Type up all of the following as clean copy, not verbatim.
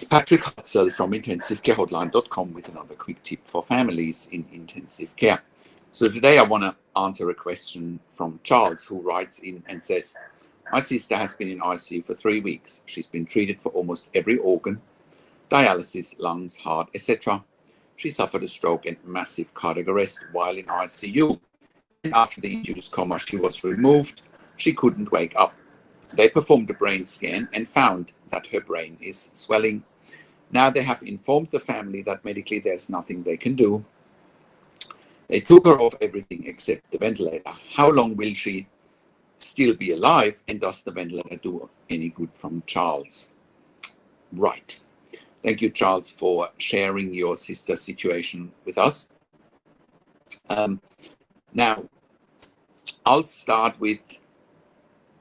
It's Patrick Hutzel from IntensiveCareHotline.com with another quick tip for families in intensive care. So today I want to answer a question from Charles, who writes in and says, my sister has been in ICU for 3 weeks. She's been treated for almost every organ, dialysis, lungs, heart, etc. She suffered a stroke and massive cardiac arrest while in ICU. And after the induced coma, she was removed. She couldn't wake up. They performed a brain scan and found that her brain is swelling. Now they have informed the family that medically there's nothing they can do. They took her off everything except the ventilator. How long will she still be alive, and does the ventilator do any good? From Charles. Right. Thank you, Charles, for sharing your sister's situation with us. Now, I'll start with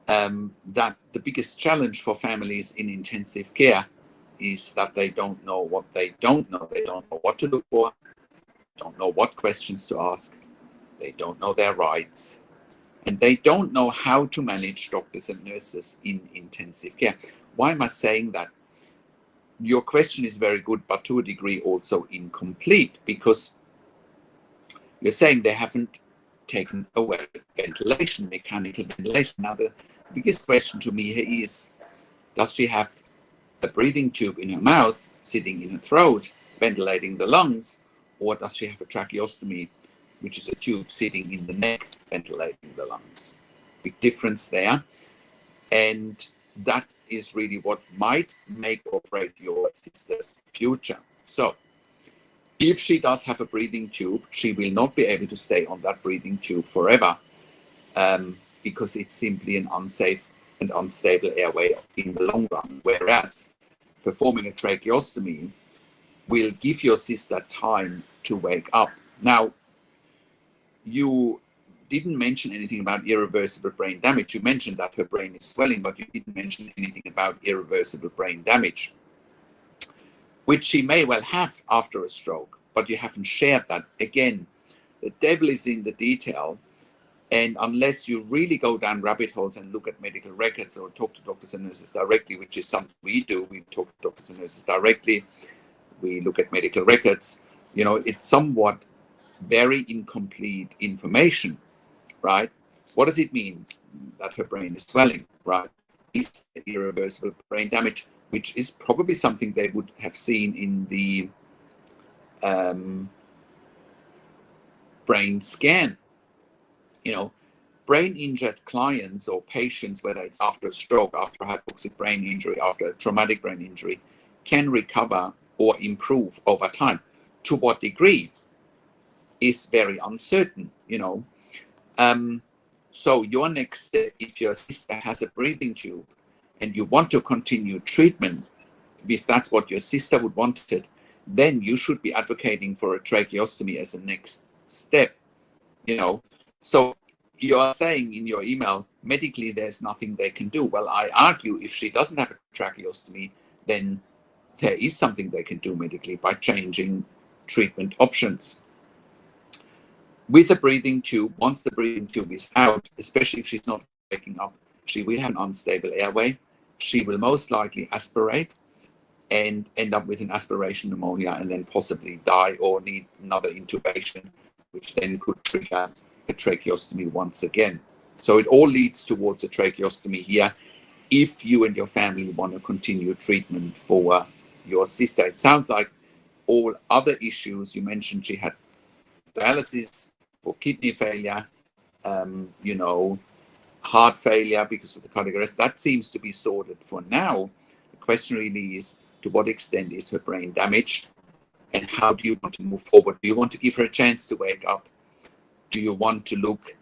that the biggest challenge for families in intensive care is that they don't know what they don't know. They don't know what to look for, don't know what questions to ask, they don't know their rights, and they don't know how to manage doctors and nurses in intensive care. Why am I saying that? Your question is very good, but to a degree also incomplete, because you're saying they haven't taken away ventilation, mechanical ventilation. Now, the biggest question to me here is, does she have a breathing tube in her mouth, sitting in her throat, ventilating the lungs, or does she have a tracheostomy, which is a tube sitting in the neck, ventilating the lungs? Big difference there. And that is really what might make or break your sister's future. So, if she does have a breathing tube, she will not be able to stay on that breathing tube forever, because it's simply an unsafe and unstable airway in the long run. Whereas performing a tracheostomy will give your sister time to wake up. Now, you didn't mention anything about irreversible brain damage. You mentioned that her brain is swelling, but you didn't mention anything about irreversible brain damage, which she may well have after a stroke, but you haven't shared that. Again, the devil is in the detail, and unless you really go down rabbit holes and look at medical records or talk to doctors and nurses directly, which is something we do, we talk to doctors and nurses directly, we look at medical records, you know, it's somewhat very incomplete information, right? What does it mean that her brain is swelling, right? Is irreversible brain damage, which is probably something they would have seen in the brain scan. You know, brain injured clients or patients, whether it's after a stroke, after a hypoxic brain injury, after a traumatic brain injury, can recover or improve over time. To what degree is very uncertain, you know. So your next step, if your sister has a breathing tube and you want to continue treatment, if that's what your sister would want it, then you should be advocating for a tracheostomy as a next step, you know. So you are saying in your email, medically, there's nothing they can do. Well, I argue if she doesn't have a tracheostomy, then there is something they can do medically by changing treatment options. With a breathing tube, once the breathing tube is out, especially if she's not waking up, she will have an unstable airway. She will most likely aspirate and end up with an aspiration pneumonia and then possibly die or need another intubation, which then could trigger a tracheostomy once again. So it all leads towards a tracheostomy here if you and your family want to continue treatment for your sister. It sounds like all other issues, you mentioned she had dialysis for kidney failure, you know, heart failure because of the cardiac arrest, that seems to be sorted for now. The question really is, to what extent is her brain damaged, and how do you want to move forward? Do you want to give her a chance to wake up? Do you want to look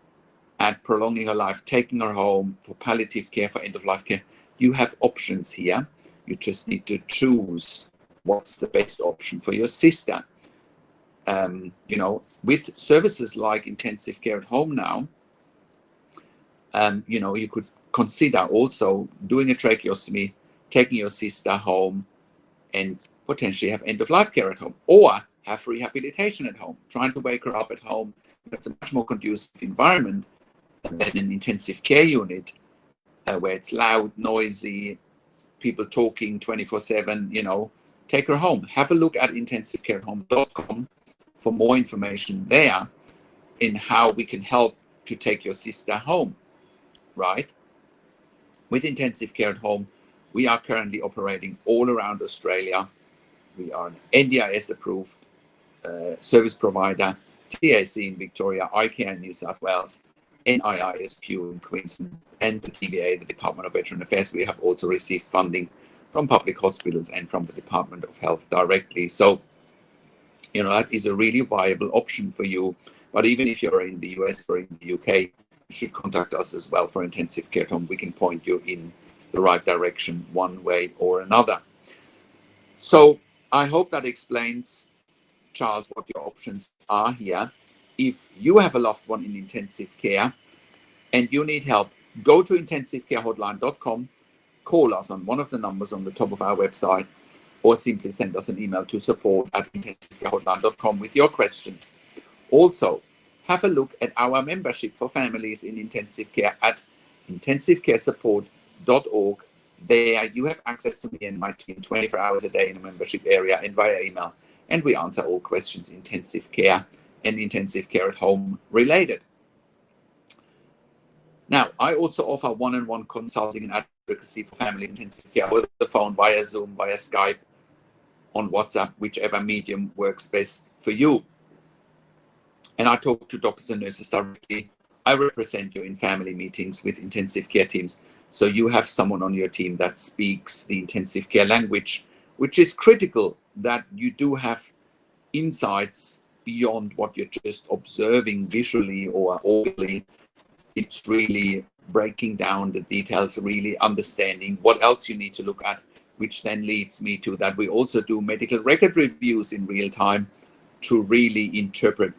at prolonging her life, taking her home for palliative care, for end-of-life care? You have options here. You just need to choose what's the best option for your sister. You know, with services like intensive care at home now, you know, you could consider also doing a tracheostomy, taking your sister home, and potentially have end-of-life care at home, or have rehabilitation at home, trying to wake her up at home. It's a much more conducive environment than an intensive care unit where it's loud, noisy, people talking 24/7, you know, take her home. Have a look at intensivecarehome.com for more information there in how we can help to take your sister home, right? With intensive care at home, we are currently operating all around Australia. We are an NDIS approved service provider, TAC in Victoria, ICare in New South Wales, NIISQ in Queensland, and the DVA, the Department of Veteran Affairs. We have also received funding from public hospitals and from the Department of Health directly. So, you know, that is a really viable option for you. But even if you're in the US or in the UK, you should contact us as well for intensive care at home. We can point you in the right direction one way or another. So I hope that explains, Charles, what your options are here. If you have a loved one in intensive care and you need help, go to intensivecarehotline.com, call us on one of the numbers on the top of our website, or simply send us an email to support@intensivecarehotline.com with your questions. Also, have a look at our membership for families in intensive care at intensivecaresupport.org. There you have access to me and my team 24 hours a day in a membership area and via email, and we answer all questions intensive care and intensive care at home related. Now, I also offer one-on-one consulting and advocacy for families in intensive care over the phone, via Zoom, via Skype, on WhatsApp, whichever medium works best for you. And I talk to doctors and nurses directly. I represent you in family meetings with intensive care teams. So you have someone on your team that speaks the intensive care language, which is critical, that you do have insights beyond what you're just observing visually or audibly. It's really breaking down the details, really understanding what else you need to look at, which then leads me to that we also do medical record reviews in real time to really interpret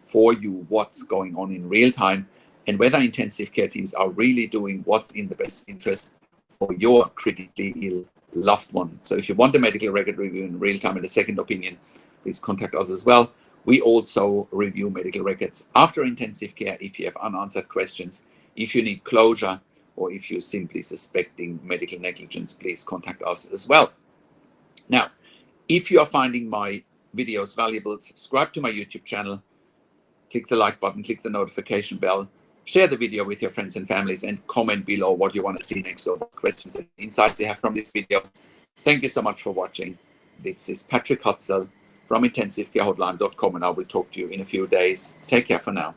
for you what's going on in real time and whether intensive care teams are really doing what's in the best interest for your critically ill loved one. So if you want a medical record review in real time and a second opinion, please contact us as well. We also review medical records after intensive care if you have unanswered questions, if you need closure, or if you're simply suspecting medical negligence, please contact us as well. Now, if you are finding my videos valuable, subscribe to my YouTube channel, click the like button, click the notification bell, share the video with your friends and families, and comment below what you want to see next or what questions and insights you have from this video. Thank you so much for watching. This is Patrick Hutzel from intensivecarehotline.com, and I will talk to you in a few days. Take care for now.